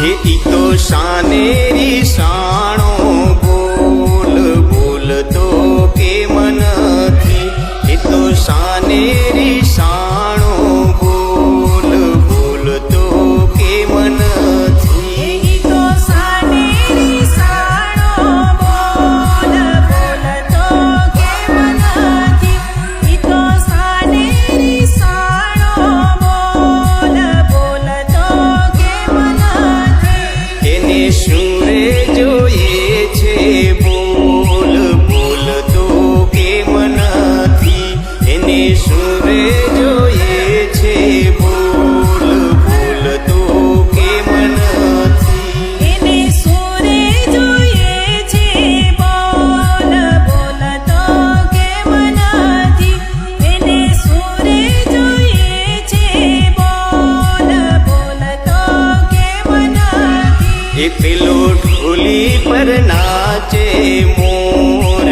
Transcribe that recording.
हे ई तो शानेरी शाणो बोल बोल तो के मन थी। हे तो शानेरी शाणो बोल बोल तो के मन थी। ई तो शानेरी शाणो बोल बोल तो के मन थी। ई तो शानेरी शाणो बोल बोल तो के मन थी। એને શુરે જોઈએ છે બોલ બોલ તો કેમ નથી। એને શુરે જોઈએ છે બોલ બોલ તો કેમ નથી। એને સુરે જોઈએ છે બોલ બોલ તો કેમ નથી। એને સુરે જોઈએ છે બોલ બોલ તો કેમ નથી। એ પેલો ઢોલી પર નાચે મોર